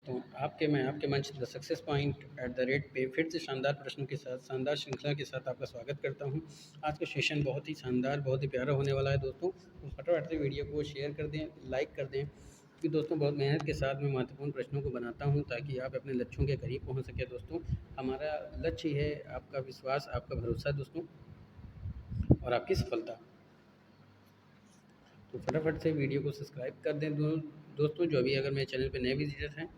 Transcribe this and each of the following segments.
तो मैं आपके मंच द सक्सेस पॉइंट @ पे फिर से शानदार प्रश्नों के साथ, शानदार श्रृंखला के साथ आपका स्वागत करता हूं। आज का सेशन बहुत ही शानदार, बहुत ही प्यारा होने वाला है दोस्तों। तो फटाफट से वीडियो को शेयर कर दें, लाइक कर दें, क्योंकि दोस्तों बहुत मेहनत के साथ मैं महत्वपूर्ण प्रश्नों को बनाता हूं ताकि आप अपने लक्ष्यों के करीब पहुंच सकें दोस्तों। हमारा लक्ष्य है आपका विश्वास, आपका भरोसा दोस्तों, और आपकी सफलता। तो फटाफट से वीडियो को सब्सक्राइब कर दें दोस्तों। जो अभी अगर मेरे चैनल पे नए विजिटर हैं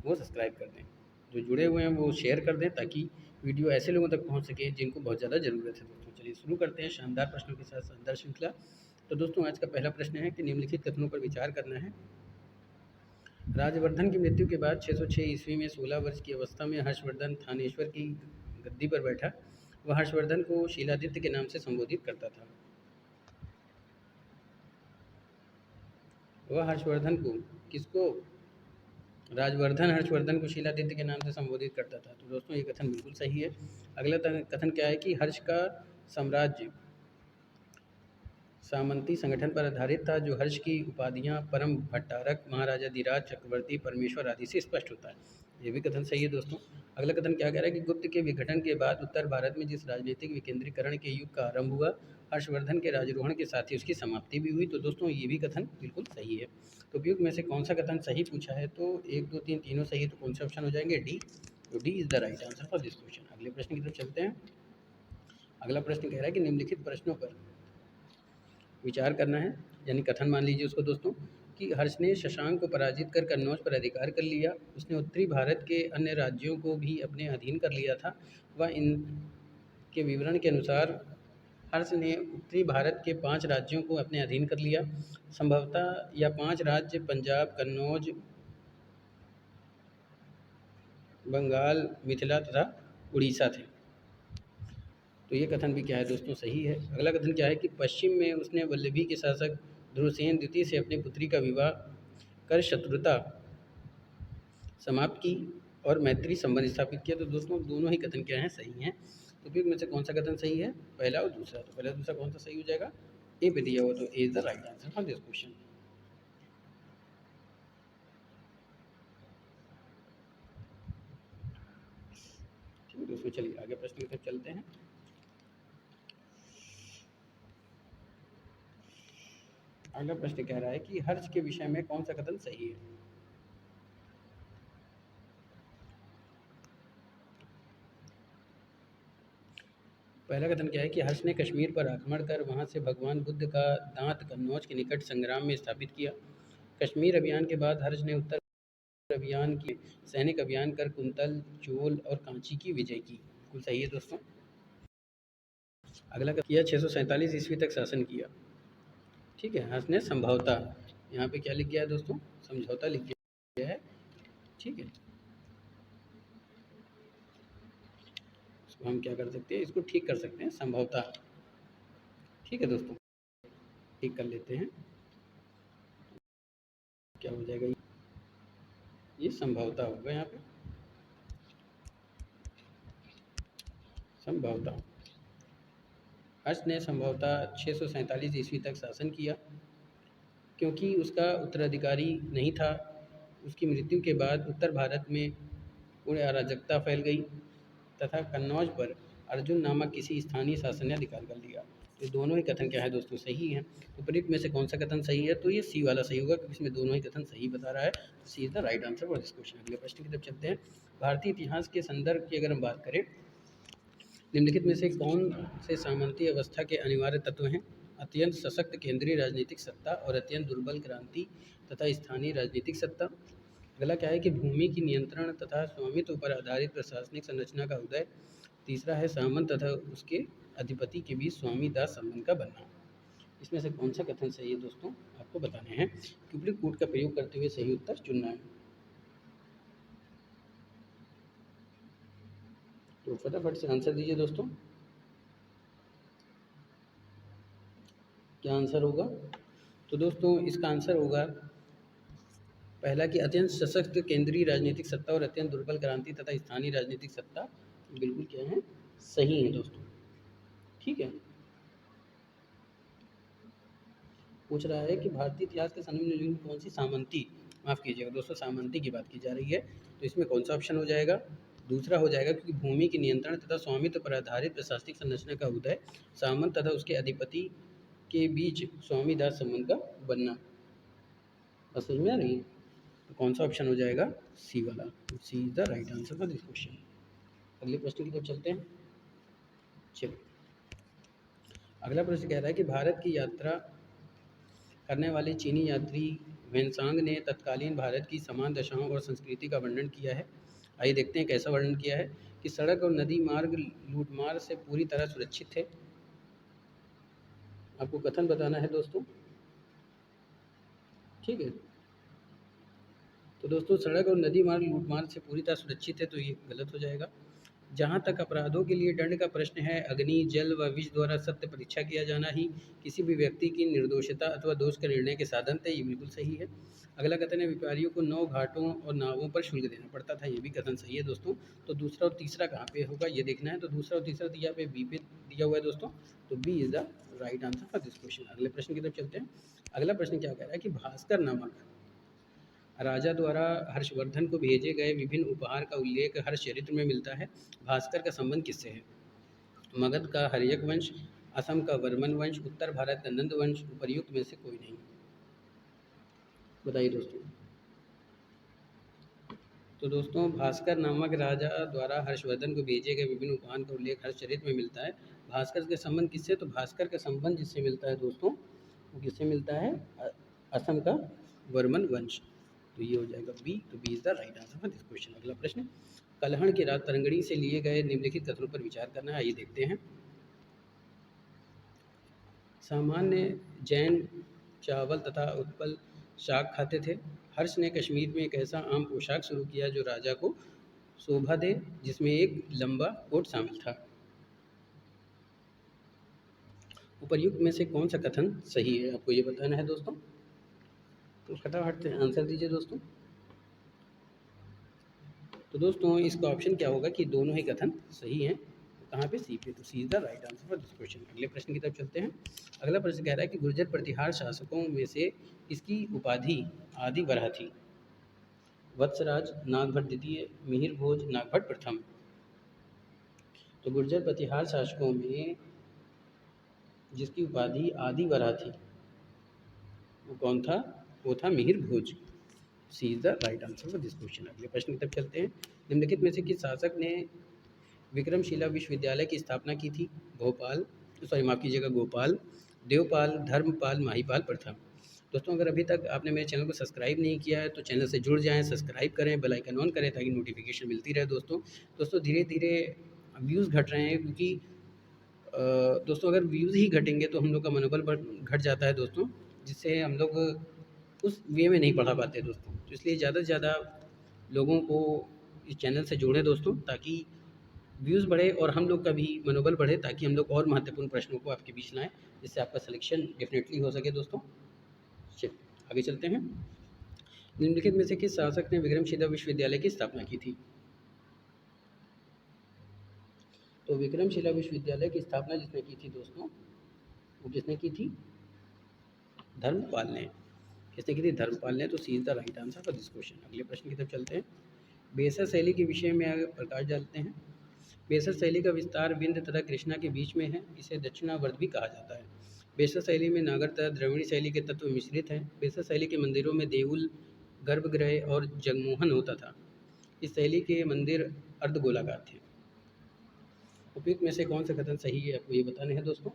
वो सब्सक्राइब कर दें, जो जुड़े हुए हैं वो शेयर कर दें, ताकि वीडियो ऐसे लोगों तक पहुंच सके जिनको बहुत ज़्यादा ज़रूरत है दोस्तों। चलिए शुरू करते हैं शानदार प्रश्नों के साथ शानदार श्रृंखला। तो दोस्तों आज का पहला प्रश्न है कि निम्नलिखित कथनों पर विचार करना है। राजवर्धन की मृत्यु के बाद 606 ईस्वी में 16 वर्ष की अवस्था में हर्षवर्धन थानेश्वर की गद्दी पर बैठा। वह हर्षवर्धन को शीलादित्य के नाम से संबोधित करता था। वह हर्षवर्धन को किसको राजवर्धन हर्षवर्धन को शीलादित्य के नाम से संबोधित करता था। तो दोस्तों ये कथन बिल्कुल सही है। अगला कथन क्या है कि हर्ष का साम्राज्य सामंती संगठन पर आधारित था। जो हर्ष की उपाधियां परम भट्टारक, महाराजा धीराज, चक्रवर्ती, परमेश्वर आदि से स्पष्ट होता है। ये भी कथन सही है दोस्तों। अगला कथन क्या कह रहा है कि गुप्त के विघटन के बाद उत्तर भारत में जिस राजनीतिक विकेंद्रीकरण के युग का आरंभ हुआ, हर्षवर्धन के राजरोहण के साथ ही उसकी समाप्ति भी हुई। तो दोस्तों ये भी कथन बिल्कुल सही है। तो उपयुक्त में से कौन सा कथन सही पूछा है? तो 1, 2, 3 तीनों सही है। तो कौन सा ऑप्शन हो जाएंगे? डी। तो D is the right answer for this question. अगले प्रश्न की तरफ चलते हैं। अगला प्रश्न कह रहा है कि निम्नलिखित प्रश्नों पर विचार करना है, यानी कथन मान लीजिए उसको दोस्तों, कि हर्ष ने शशांक को पराजित कर कन्नौज पर अधिकार कर लिया। उसने उत्तरी भारत के अन्य राज्यों को भी अपने अधीन कर लिया था। वह इनके विवरण के अनुसार हर्ष ने उत्तरी भारत के 5 राज्यों को अपने अधीन कर लिया। संभवतः यह 5 राज्य पंजाब, कन्नौज, बंगाल, मिथिला तथा उड़ीसा थे। तो ये कथन भी क्या है दोस्तों? सही है। अगला कथन क्या है कि पश्चिम में उसने वल्लभी के शासक ध्रुवसेन द्वितीय से अपनी पुत्री का विवाह कर शत्रुता समाप्त की और मैत्री संबंध स्थापित किया। तो दोस्तों दोनों ही कथन क्या हैं? सही हैं। तो फिर में से कौन सा कथन सही है? पहला और दूसरा। तो पहला दूसरा कौन सा सही हो जाएगा? ए पे दिया हुआ, तो A is the right answer for this question. ठीक है दोस्तों, चलिए आगे प्रश्न की तरफ चलते हैं। अगला प्रश्न कह रहा है कि हर्ष के विषय में कौन सा कथन सही है? पहला कथन क्या है कि हर्ष ने कश्मीर पर आक्रमण कर वहां से भगवान बुद्ध का दांत कन्नौज के निकट संग्राम में स्थापित किया। कश्मीर अभियान के बाद हर्ष ने उत्तर अभियान की सैनिक अभियान कर कुंतल, चोल और कांची की विजय की। बिल्कुल सही है दोस्तों। अगला किया 647 ईस्वी तक शासन किया। ठीक है, हर्ष ने संभवता, यहाँ पे क्या लिख गया है दोस्तों? समझौता लिख गया है। ठीक है, इसको हम क्या कर सकते हैं? इसको ठीक कर सकते हैं, संभवता। ठीक है दोस्तों, ठीक कर लेते हैं। क्या हो जाएगा? ये संभवता होगा यहाँ पे, संभवता। हर्ष ने संभवतः 647 ईस्वी तक शासन किया, क्योंकि उसका उत्तराधिकारी नहीं था। उसकी मृत्यु के बाद उत्तर भारत में पूरी अराजकता फैल गई तथा कन्नौज पर अर्जुन नामक किसी स्थानीय शासन ने अधिकार कर लिया। तो दोनों ही कथन क्या है दोस्तों? सही है। उपयुक्त में से कौन सा कथन सही है? तो ये सी वाला सही होगा, क्योंकि इसमें दोनों ही कथन सही बता रहा है। C is the right answer for this question. अगले प्रश्न की तरफ चलते हैं। भारतीय इतिहास के संदर्भ की अगर हम बात करें, निम्नलिखित में से कौन से सामंती अवस्था के अनिवार्य तत्व हैं? अत्यंत सशक्त केंद्रीय राजनीतिक सत्ता और अत्यंत दुर्बल क्रांति तथा स्थानीय राजनीतिक सत्ता। अगला क्या है कि भूमि की नियंत्रण तथा स्वामित्व पर आधारित प्रशासनिक संरचना का उदय। तीसरा है सामंत तथा उसके अधिपति के बीच स्वामी दास संबंध का बनना। इसमें से कौन सा कथन सही है दोस्तों? आपको बताने हैं। क्यूबिक कोड का प्रयोग करते हुए सही उत्तर चुनना है। तो फटाफट से आंसर दीजिए दोस्तों, क्या आंसर होगा? तो दोस्तों इसका आंसर होगा पहला कि अत्यंत सशक्त केंद्रीय राजनीतिक सत्ता और अत्यंत दुर्बल क्रांति तथा स्थानीय राजनीतिक सत्ता। बिल्कुल क्या है? सही है दोस्तों। ठीक है, पूछ रहा है कि भारतीय इतिहास के संदर्भ में कौन सी सामंती माफ़ कीजिएगा दोस्तों, सामंती की बात की जा रही है। तो इसमें कौन सा ऑप्शन हो जाएगा? दूसरा हो जाएगा, क्योंकि भूमि के नियंत्रण तथा स्वामित्व पर आधारित प्रशासनिक संरचना का उदय, सामंत तथा उसके अधिपति के बीच स्वामी दास संबंध का बनना। बस समझ में आ रही है? तो कौन सा ऑप्शन हो जाएगा? सी वाला। C is the right answer for this question. अगले प्रश्न की तरफ चलते हैं। चलिए, अगला प्रश्न कह रहा है कि भारत की यात्रा करने वाले चीनी यात्री वेनसांग ने तत्कालीन भारत की समान दशाओं और संस्कृति का वर्णन किया है। आइए देखते हैं कैसा वर्णन किया है। कि सड़क और नदी मार्ग लूटमार से पूरी तरह सुरक्षित थे। आपको कथन बताना है दोस्तों, ठीक है। तो दोस्तों, सड़क और नदी मार्ग लूटमार से पूरी तरह सुरक्षित है, तो ये गलत हो जाएगा। जहाँ तक अपराधों के लिए दंड का प्रश्न है, अग्नि, जल व विष द्वारा सत्य परीक्षा किया जाना ही किसी भी व्यक्ति की निर्दोषता अथवा दोष का निर्णय के साधन थे। ये बिल्कुल सही है। अगला कथन है, व्यापारियों को 9 घाटों और नावों पर शुल्क देना पड़ता था। ये भी कथन सही है दोस्तों। तो दूसरा और तीसरा कहाँ पे होगा ये देखना है। तो दूसरा और तीसरा दिया पे बी पे दिया हुआ है दोस्तों। तो B is the right answer for this question. अगले प्रश्न की तरफ चलते हैं। अगला प्रश्न क्या कह रहा है कि भास्कर नामक राजा द्वारा हर्षवर्धन को भेजे गए विभिन्न उपहार का उल्लेख हर्ष चरित्र में मिलता है। भास्कर का संबंध किससे है? मगध का हर्यक वंश, असम का वर्मन वंश, उत्तर भारत का नंद वंश, उपर्युक्त में से कोई नहीं। बताइए दोस्तों। तो दोस्तों, भास्कर नामक राजा द्वारा हर्षवर्धन को भेजे गए विभिन्न उपहार का उल्लेख हर्ष चरित्र में मिलता है। भास्कर के संबंध किससे? तो भास्कर का संबंध जिससे मिलता है दोस्तों, वो किससे मिलता है? असम का वर्मन वंश। तो ये हो जाएगा बी। तो B is the right answer for this question. अगला प्रश्न, कलहण की रात तरंगड़ी से लिए गए निम्नलिखित कथनों पर विचार करना है। आइए देखते हैं। सामान्य जैन चावल तथा उत्पल शाक खाते थे। हर्ष ने कश्मीर में एक ऐसा आम पोशाक शुरू किया जो राजा को शोभा दे, जिसमें एक लंबा कोट शामिल था। उपर्युक्त में से कौन सा कथन सही है, आपको ये बताना है दोस्तों। तो फटाफट से आंसर दीजिए दोस्तों। तो दोस्तों, इसका ऑप्शन क्या होगा कि दोनों ही कथन सही हैं। कहाँ पे? सी पे। तो C is the right answer for this question. अगले प्रश्न की तरफ चलते हैं। अगला प्रश्न कह रहा है कि गुर्जर प्रतिहार शासकों में से इसकी उपाधि आदि वरह थी। वत्सराज, नागभट्ट द्वितीय, मिहिर भोज, नागभट्ट प्रथम। तो गुर्जर प्रतिहार शासकों में जिसकी उपाधि आदि वरह थी, वो कौन था? वो था Mihir Bhoj. C is the right answer for this question. अगले प्रश्न की तरफ चलते हैं। निम्नलिखित में से किस शासक ने विक्रमशिला विश्वविद्यालय की स्थापना की थी? भोपाल, सॉरी माफ़ कीजिएगा, गोपाल, देवपाल, धर्मपाल, माहीपाल प्रथम। दोस्तों, अगर अभी तक आपने मेरे चैनल को सब्सक्राइब नहीं किया है तो चैनल से जुड़ जाएं, सब्सक्राइब करें, बेल आइकन ऑन करें ताकि नोटिफिकेशन मिलती रहे। दोस्तों धीरे धीरे व्यूज़ घट रहे हैं, क्योंकि दोस्तों अगर व्यूज़ ही घटेंगे तो हम लोग का मनोबल घट जाता है दोस्तों, जिससे हम लोग उस वे में नहीं पढ़ा पाते दोस्तों। तो इसलिए ज़्यादा से ज़्यादा लोगों को इस चैनल से जोड़ें दोस्तों, ताकि व्यूज़ बढ़े और हम लोग का भी मनोबल बढ़े, ताकि हम लोग और महत्वपूर्ण प्रश्नों को आपके बीच लाएँ, जिससे आपका सिलेक्शन डेफिनेटली हो सके दोस्तों। चलिए आगे चलते हैं। निम्नलिखित में से किस शासक ने विक्रमशिला विश्वविद्यालय की स्थापना की थी? तो विक्रमशिला विश्वविद्यालय की स्थापना जिसने की थी दोस्तों, वो किसने की थी? धर्मपाल ने। किसने की थी? धर्मपाल ने। तो C is the right answer for this question. अगले प्रश्न की तरफ चलते हैं। बेसर शैली के विषय में आगे प्रकाश डालते हैं। बेसर शैली का विस्तार विंध्य तथा कृष्णा के बीच में है। इसे दक्षिणावर्त भी कहा जाता है। बेसर शैली में नागर तथा द्रविड़ शैली के तत्व मिश्रित हैं। बेसर शैली के मंदिरों में देउल, गर्भगृह और जगमोहन होता था। इस शैली के मंदिर अर्धगोलाकार थे। उपयुक्त में से कौन सा कथन सही है, आपको ये बताने हैं दोस्तों।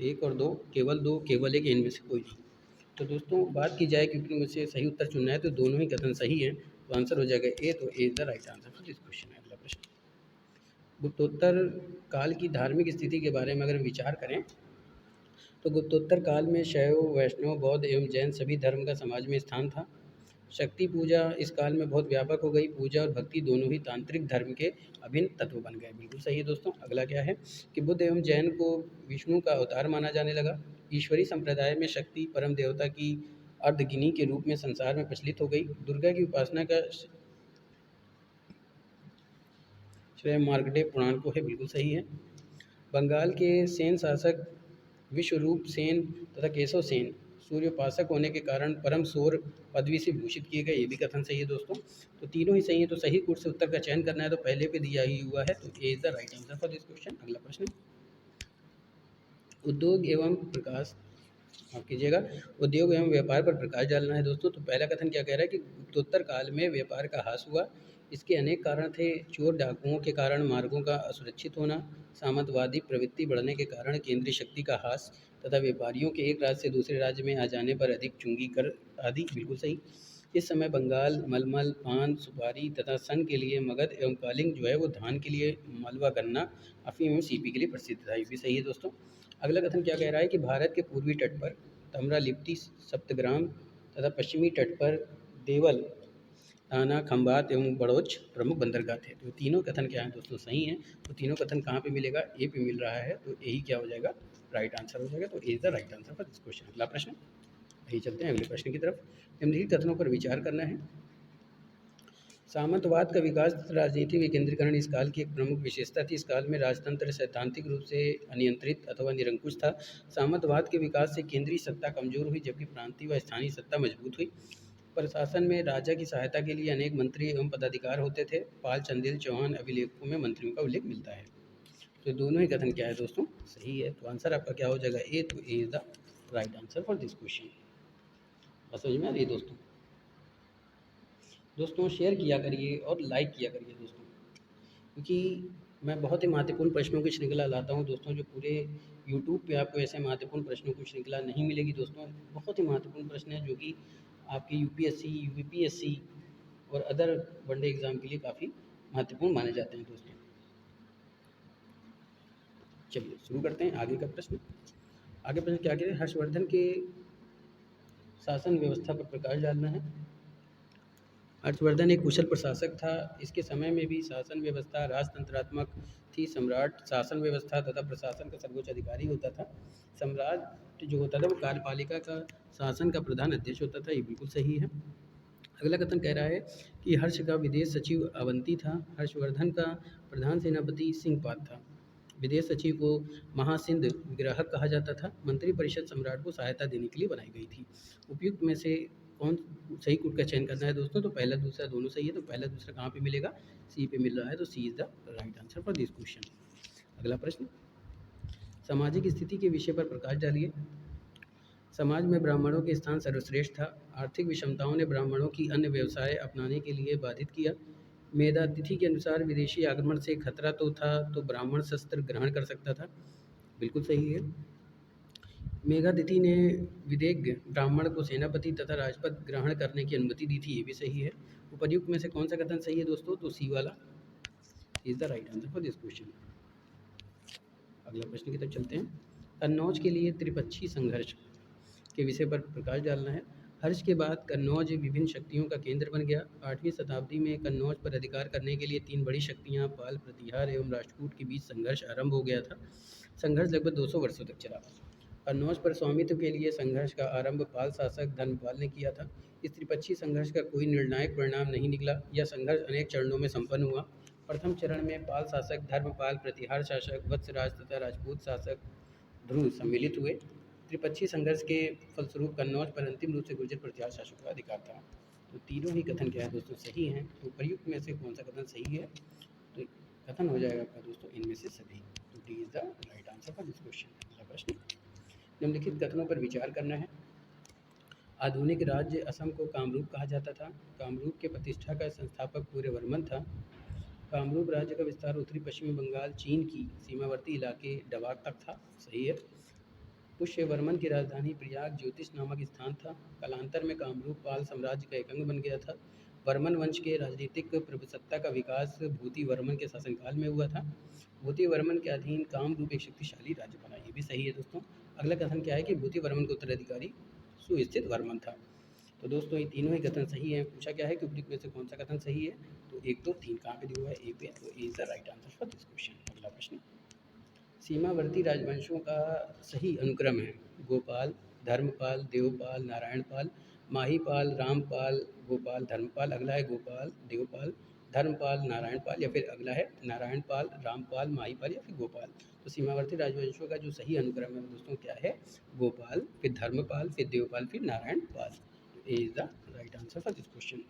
एक और दो, केवल दो, केवल एक, इनमें से कोई नहीं। तो दोस्तों बात की जाए, क्योंकि मुझे सही उत्तर चुनना है, तो दोनों ही कथन सही हैं। तो आंसर हो जाएगा ए। तो A is the right answer for this question. अगला प्रश्न, गुप्तोत्तर काल की धार्मिक स्थिति के बारे में अगर विचार करें तो गुप्तोत्तर काल में शैव, वैष्णव, बौद्ध एवं जैन सभी धर्म का समाज में स्थान था। शक्ति पूजा इस काल में बहुत व्यापक हो गई। पूजा और भक्ति दोनों ही तांत्रिक धर्म के अभिन्न तत्व बन गए। बिल्कुल सही है दोस्तों। अगला क्या है कि बुद्ध एवं जैन को विष्णु का अवतार माना जाने लगा। ईश्वरी संप्रदाय में शक्ति परम देवता की अर्धगिनी के रूप में संसार में प्रचलित हो गई। दुर्गा की उपासना का श्रेय मार्कंडेय पुराण को है। बिल्कुल सही है। बंगाल के सेन शासक विश्वरूप सेन तथा केशव सेन सूर्योपासक होने के कारण परम सौर पदवी से भूषित किए गए, ये भी कथन सही है दोस्तों। तो तीनों ही सही है। तो सही कूट से उत्तर का चयन करना है, तो पहले पे दिया ही हुआ है, तो A is the right answer for this question. अगला प्रश्न, उद्योग एवं प्रकाश, माफ कीजिएगा, उद्योग एवं व्यापार पर प्रकाश डालना है दोस्तों। तो पहला कथन क्या कह रहा है कि गुप्तोत्तर काल में व्यापार का ह्रास हुआ। इसके अनेक कारण थे। चोर डाकुओं के कारण मार्गों का असुरक्षित होना, सामंतवादी प्रवृत्ति बढ़ने के कारण केंद्रीय शक्ति का ह्रास तथा व्यापारियों के एक राज्य से दूसरे राज्य में आ जाने पर अधिक चुंगी कर आदि। बिल्कुल सही। इस समय बंगाल मलमल, पान, सुपारी तथा सन के लिए मगध एवं कालिंग जो है वो धान के लिए मालवा गन्ना, अफीम एवं सीपी के लिए प्रसिद्ध था। ये भी सही है दोस्तों। अगला कथन क्या कह रहा है कि भारत के पूर्वी तट पर तमरा लिप्टी सप्तग्राम तथा पश्चिमी तट पर देवल, थाना, खंबात एवं बड़ौच प्रमुख बंदरगाह थे। तो तीनों कथन क्या हैं दोस्तों, सही हैं। तो तीनों कथन कहाँ पे मिलेगा, ए पे मिल रहा है, तो यही क्या हो जाएगा, राइट आंसर हो जाएगा। तो A is the right answer for this question. अगला प्रश्न, यही चलते हैं अगले प्रश्न की तरफ। निम्नलिखित कथनों पर विचार करना है। सामंतवाद का विकास तथा राजनीति विकेंद्रीकरण इस काल की एक प्रमुख विशेषता थी। इस काल में राजतंत्र सैद्धांतिक रूप से अनियंत्रित अथवा निरंकुश था। सामंतवाद के विकास से केंद्रीय सत्ता कमजोर हुई, जबकि प्रांतीय व स्थानीय सत्ता मजबूत हुई। प्रशासन में राजा की सहायता के लिए अनेक मंत्री एवं पदाधिकार होते थे। पाल, चंदेल, चौहान अभिलेखों में मंत्रियों का उल्लेख मिलता है। तो दोनों ही कथन क्या है दोस्तों, सही है। तो आंसर आपका क्या हो जाएगा, ए। तो A is the right answer for this question. बस समझ में आ रही है दोस्तों। दोस्तों शेयर किया करिए और लाइक किया करिए दोस्तों, क्योंकि मैं बहुत ही महत्वपूर्ण प्रश्नों की श्रृंखला लाता हूं दोस्तों, जो पूरे यूट्यूब पे आपको ऐसे महत्वपूर्ण प्रश्नों की श्रृंखला नहीं मिलेगी दोस्तों। बहुत ही महत्वपूर्ण प्रश्न हैं जो कि आपकी यूपीएससी, यूपीपीएससी और अदर वनडे एग्ज़ाम के लिए काफ़ी महत्वपूर्ण माने जाते हैं दोस्तों। चलिए शुरू करते हैं आगे का प्रश्न। आगे प्रश्न क्या कह रहे हैं, हर्षवर्धन के शासन व्यवस्था पर प्रकाश डालना है। हर्षवर्धन एक कुशल प्रशासक था। इसके समय में भी शासन व्यवस्था राजतंत्रात्मक थी। सम्राट शासन व्यवस्था तथा प्रशासन का सर्वोच्च अधिकारी होता था। सम्राट जो होता था वो कार्यपालिका का शासन का प्रधान अध्यक्ष होता था। ये बिल्कुल सही है। अगला कथन कह रहा है कि हर्ष का विदेश सचिव अवंती था। हर्षवर्धन का प्रधान सेनापति सिंहपाद था। विदेश सचिव को महासिंध विग्राहक कहा जाता था। मंत्रिपरिषद सम्राट को सहायता देने के लिए बनाई गई थी। उपयुक्त में से कौन सही कूट का चयन करना है दोस्तों। तो पहला दूसरा दोनों सही है। तो पहला दूसरा कहाँ पे मिलेगा, सी पे मिल रहा है। तो C is the right answer for this question. अगला प्रश्न, सामाजिक स्थिति के विषय पर प्रकाश डालिए। समाज में ब्राह्मणों के स्थान सर्वश्रेष्ठ था। आर्थिक विषमताओं ने ब्राह्मणों की अन्य व्यवसाय अपनाने के लिए बाधित किया। मेधातिथि के अनुसार विदेशी आक्रमण से खतरा तो था, तो ब्राह्मण शस्त्र ग्रहण कर सकता था। बिल्कुल सही है। मेघातिथि ने विदेग्य ब्राह्मण को सेनापति तथा राजपद ग्रहण करने की अनुमति दी थी। ये भी सही है। उपर्युक्त में से कौन सा कथन सही है दोस्तों। तो सी वाला is the right answer for this question. अगला प्रश्न की तरफ चलते हैं। कन्नौज के लिए त्रिपक्षीय संघर्ष के विषय पर प्रकाश डालना है। हर्ष के बाद कन्नौज विभिन्न शक्तियों का केंद्र बन गया। 8वीं शताब्दी में कन्नौज पर अधिकार करने के लिए 3 बड़ी शक्तियां पाल, प्रतिहार एवं राष्ट्रकूट के बीच संघर्ष आरंभ हो गया था। संघर्ष लगभग 200 वर्षों तक चला। कन्नौज पर स्वामित्व के लिए संघर्ष का आरंभ पाल शासक धर्मपाल ने किया था। इस त्रिपक्षीय संघर्ष का कोई निर्णायक परिणाम नहीं निकला। यह संघर्ष अनेक चरणों में संपन्न हुआ। प्रथम चरण में पाल शासक धर्मपाल, प्रतिहार शासक वत्सराज तथा राजपूत शासक ध्रुव सम्मिलित हुए। त्रिपक्षीय संघर्ष के फलस्वरूप कन्नौज पर अंतिम रूप से गुर्जर प्रतिहार शासकों का अधिकार था। तो तीनों ही कथन क्या है दोस्तों, सही हैं। तो प्रयुक्त में से कौन सा कथन सही है। तो कथन हो जाएगा आपका दोस्तों इनमें से सभी। तो D is the right answer for this question. अगला प्रश्न, निम्नलिखित कथनों पर विचार करना है। आधुनिक राज्य असम को कामरूप कहा जाता था। कामरूप के प्रतिष्ठा का संस्थापक सूर्यवर्मन था। कामरूप राज्य का विस्तार उत्तरी पश्चिमी बंगाल, चीन की सीमावर्ती इलाके डबाक तक था। सही है। पुष्यवर्मन की राजधानी प्रयाग ज्योतिष नामक स्थान था। कालांतर में कामरूप पाल साम्राज्य का एक अंग बन गया था। वर्मन वंश के राजनीतिक प्रभुसत्ता का विकास भूतिवर्मन के शासनकाल में हुआ था। भूतिवर्मन के अधीन कामरूप एक शक्तिशाली राज्य बना। ये भी सही है दोस्तों। अगला कथन क्या है कि भूतिवर्मन का उत्तराधिकारी सुस्थित वर्मन था। तो दोस्तों ये तीनों ही कथन सही है। पूछा क्या है कि उपयुक्त में से कौन सा कथन सही है। तो 1, 2, 3 कहाँ पे दिया हुआ है, ए पे। तो A is the right answer for this question. अगला प्रश्न, सीमावर्ती राजवंशों का सही अनुक्रम है। गोपाल, धर्मपाल, देवपाल, नारायणपाल, माहीपाल, रामपाल, गोपाल, धर्मपाल। अगला है गोपाल, देवपाल, धर्मपाल, नारायणपाल, या फिर अगला है नारायणपाल, रामपाल, माहीपाल या फिर गोपाल। तो सीमावर्ती राजवंशों का जो सही अनुक्रम है वो दोस्तों क्या है? गोपाल, फिर धर्मपाल, फिर देवपाल, फिर Narayan Pal. A is the right answer for this question.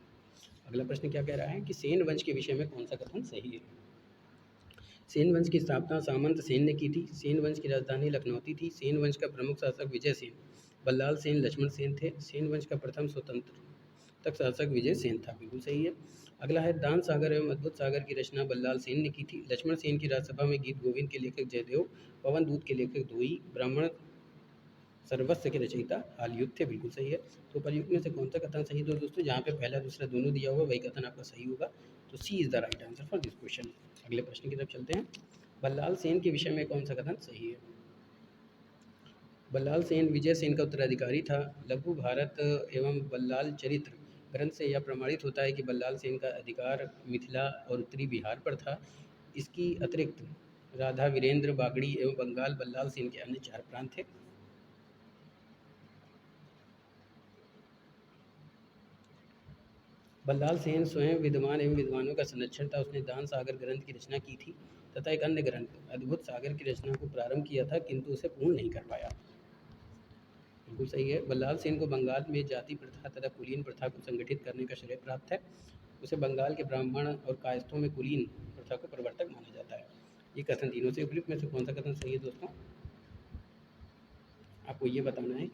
अगला प्रश्न क्या कह रहा है कि सेन वंश के विषय में कौन सा कथन सही है? सेन वंश की स्थापना सामंत सेन ने की थी। सेन वंश की राजधानी लखनौती थी। सेन वंश का प्रमुख शासक विजय सेन, बल्लाल सेन, लक्ष्मण सेन थे। सेन वंश का प्रथम स्वतंत्र तक शासक विजय सेन था। बिल्कुल सही है। अगला है दान सागर एवं अद्भुत सागर की रचना बल्लाल सेन ने की थी। लक्ष्मण सेन की राजसभा में गीत गोविंद के लेखक जयदेव, पवन दूत के लेखक धोई, ब्राह्मण सर्वस्व के रचयिता आलयुग थे। बिल्कुल सही है। तो उपरयुक्त में से कौन सा कथन सही? तो दोस्तों जहाँ पे पहला दूसरा दोनों दिया हुआ वही कथन आपका सही होगा। तो C is the right answer for this question. अगले प्रश्न की तरफ चलते हैं। बल्लाल सेन के विषय में कौन सा कथन सही है? बल्लाल सेन विजय सेन का उत्तराधिकारी था। लघु भारत एवं बल्लाल चरित्र ग्रंथ से यह प्रमाणित होता है कि बल्लाल सेन का अधिकार मिथिला और उत्तरी बिहार पर था। इसकी अतिरिक्त राधा, वीरेंद्र, बागड़ी एवं बंगाल बल्लाल सेन के अन्य 4 प्रांत थे। बल्लाल सेन स्वयं विद्वान एवं विद्वानों का संरक्षण था। उसने दान सागर ग्रंथ की रचना की थी तथा एक अन्य ग्रंथ अद्भुत सागर की रचना को प्रारंभ किया था, किंतु उसे पूर्ण नहीं कर पाया। बिल्कुल सही है। बल्लाल सेन को बंगाल में जाति प्रथा तथा कुलीन प्रथा को संगठित करने का श्रेय प्राप्त है। उसे बंगाल के ब्राह्मण और कायस्थों में कुलीन प्रथा को प्रवर्तक माना जाता है। ये कथन तीनों से उपयुक्त में से कौन सा कथन सही है दोस्तों? आपको ये बताना है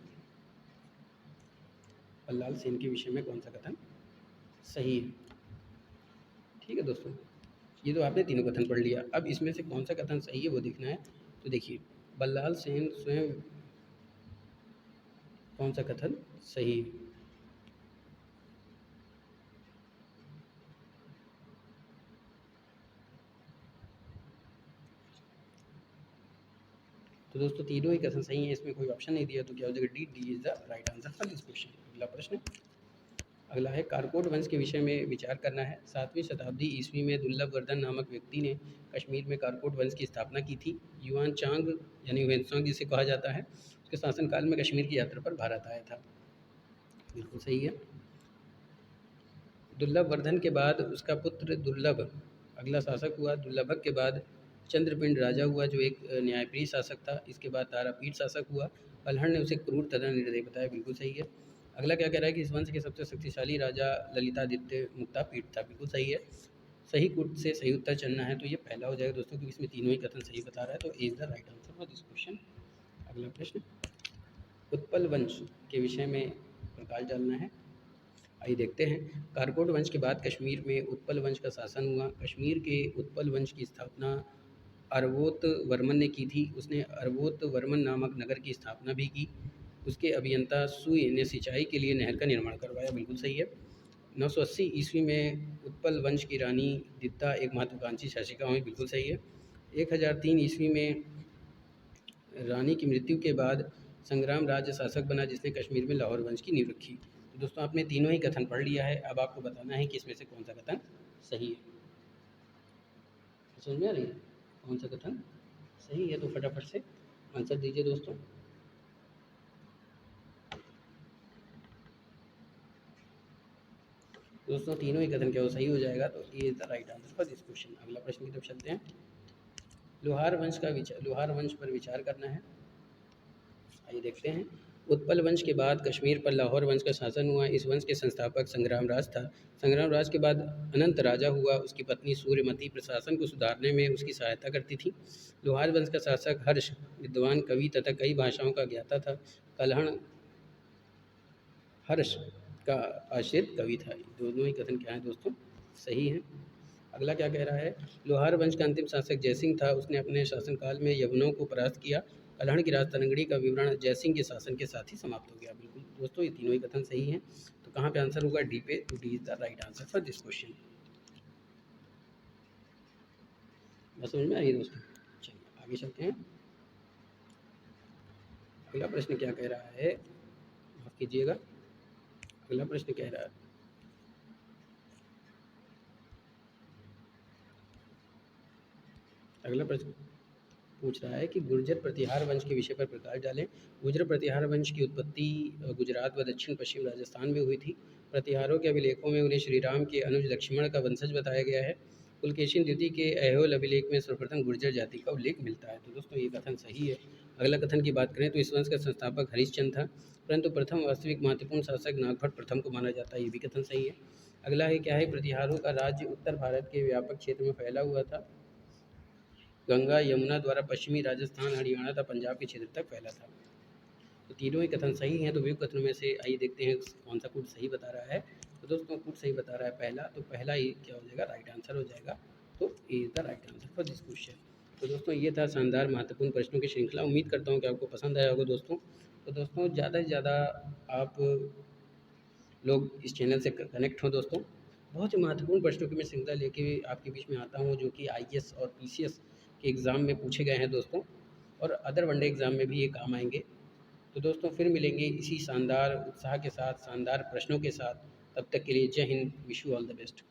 बल्लाल सेन के विषय में कौन सा कथन सही है। ठीक है दोस्तों, ये तो आपने तीनों कथन पढ़ लिया। अब इसमें से कौन सा कथन सही है वो देखना है। तो देखिए, बल्लाल सेन स्वयं कौन सा कथन सही है? तो दोस्तों तीनों ही कथन सही है, इसमें कोई ऑप्शन नहीं दिया, तो क्या हो जाएगा? D, D is the right answer for this question. अगला प्रश्न, अगला है कारकोट वंश के विषय में विचार करना है। 7वीं शताब्दी ईस्वी में दुर्लभ वर्धन नामक व्यक्ति ने कश्मीर में कारकोट वंश की स्थापना की थी। युआन चांग यानी वेंसोंग जिसे कहा जाता है, उसके शासनकाल में कश्मीर की यात्रा पर भारत आया था। बिल्कुल सही है। दुर्लभ वर्धन के बाद उसका पुत्र दुर्लभ अगला शासक हुआ। दुर्लभक के बाद चंद्रपिंड राजा हुआ जो एक न्यायप्रिय शासक था। इसके बाद तारापीठ शासक हुआ। कल्हड़ ने उसे क्रूर तथा निर्दयी बताया। बिल्कुल सही है। अगला क्या कह रहा है कि इस वंश के सबसे शक्तिशाली राजा ललितादित्य मुक्तापीठ था। बिल्कुल सही है। सही कुट से सही उत्तर चलना है तो ये पहला हो जाएगा दोस्तों, क्योंकि इसमें तीनों ही कथन सही बता रहा है। तो is the right answer for this question. अगला प्रश्न, उत्पल वंश के विषय में प्रकाश डालना है। आइए देखते हैं। कारकोट वंश के बाद कश्मीर में उत्पल वंश का शासन हुआ। कश्मीर के उत्पल वंश की स्थापना अर्वोत वर्मन ने की थी। उसने अर्वोत वर्मन नामक नगर की स्थापना भी की। उसके अभियंता सुई ने सिंचाई के लिए नहर का निर्माण करवाया। बिल्कुल सही है। 980 ईस्वी में उत्पल वंश की रानी दित्ता एक महत्वाकांक्षी शासिका हुई। बिल्कुल सही है। 1003 ईस्वी में रानी की मृत्यु के बाद संग्राम राज्य शासक बना जिसने कश्मीर में लाहौर वंश की नींव रखी। तो दोस्तों आपने तीनों ही कथन पढ़ लिया है। अब आपको बताना है कि इसमें से कौन सा कथन सही है। समझ में आ रही है कौन सा कथन सही है? तो फटाफट से आंसर दीजिए दोस्तों। दोस्तों तीनों ही कथन क्या हो सही हो जाएगा, तो ये is the right answer for this question. अगला प्रश्न की तरफ चलते हैं। लोहार वंश पर विचार करना है। आइए देखते हैं। उत्पल वंश के बाद कश्मीर पर लाहौर वंश का शासन हुआ। इस वंश के संस्थापक संग्राम राज था। संग्राम राज के बाद अनंत राजा हुआ। उसकी पत्नी सूर्यमती प्रशासन को सुधारने में उसकी सहायता करती थी। लोहार वंश का शासक हर्ष विद्वान कवि तथा कई भाषाओं का ज्ञाता था। कल्हड़ हर्ष का आश्रित कवि था। दोनों ही कथन क्या है दोस्तों? सही है। अगला क्या कह रहा है? लोहार वंश का अंतिम शासक जयसिंह था। उसने अपने शासनकाल में यवनों को परास्त किया। कल्हड़ की राजतरंगड़ी का विवरण जयसिंह के शासन के साथ ही समाप्त हो गया। बिल्कुल दोस्तों ये तीनों ही कथन सही हैं। तो कहाँ पे आंसर होगा? डी पे। तो D is the right answer for this question. बस समझ में आ रही है दोस्तों? चलिए आगे चलते हैं। अगला प्रश्न क्या कह रहा है? माफ कीजिएगा। अगला प्रश्न कह रहा है, अगला प्रश्न पूछ रहा है कि गुर्जर प्रतिहार वंश के विषय पर प्रकाश डालें। गुर्जर प्रतिहार वंश की उत्पत्ति गुजरात व दक्षिण पश्चिम राजस्थान में हुई थी। प्रतिहारों के अभिलेखों में उन्हें श्री राम के अनुज लक्ष्मण का वंशज बताया गया है। पुलकेशिन द्वितीय के ऐहोल अभिलेख में सर्वप्रथम गुर्जर जाति का उल्लेख मिलता है। तो दोस्तों ये कथन सही है। अगला कथन की बात करें तो इस वंश का संस्थापक हरिश्चंद्र था, परंतु प्रथम वास्तविक महत्वपूर्ण शासक नागभट्ट प्रथम को माना जाता है। ये भी कथन सही है। अगला है क्या है, प्रतिहारों का राज्य उत्तर भारत के व्यापक क्षेत्र में फैला हुआ था। गंगा यमुना द्वारा पश्चिमी राजस्थान, हरियाणा तथा पंजाब के क्षेत्र तक फैला था। तो तीनों ही कथन सही हैं। तो वियुक्त कथनों में से आइए देखते हैं कौन सा कूट सही बता रहा है। तो दोस्तों कूट सही बता रहा है पहला, तो पहला ही क्या हो जाएगा, राइट आंसर हो जाएगा। तो A is the right answer for this question. तो दोस्तों ये था शानदार महत्वपूर्ण प्रश्नों की श्रृंखला। उम्मीद करता हूँ कि आपको पसंद आया होगा दोस्तों। तो दोस्तों ज़्यादा से ज़्यादा आप लोग इस चैनल से कनेक्ट हों दोस्तों। बहुत ही महत्वपूर्ण प्रश्नों की मैं श्रृंखला लेके आपके बीच में आता हूँ, जो कि आईएएस और पीसीएस के एग्ज़ाम में पूछे गए हैं दोस्तों, और अदर वनडे एग्ज़ाम में भी ये काम आएंगे। तो दोस्तों फिर मिलेंगे इसी शानदार उत्साह के साथ, शानदार प्रश्नों के साथ। तब तक के लिए जय Hind, wish you all the best.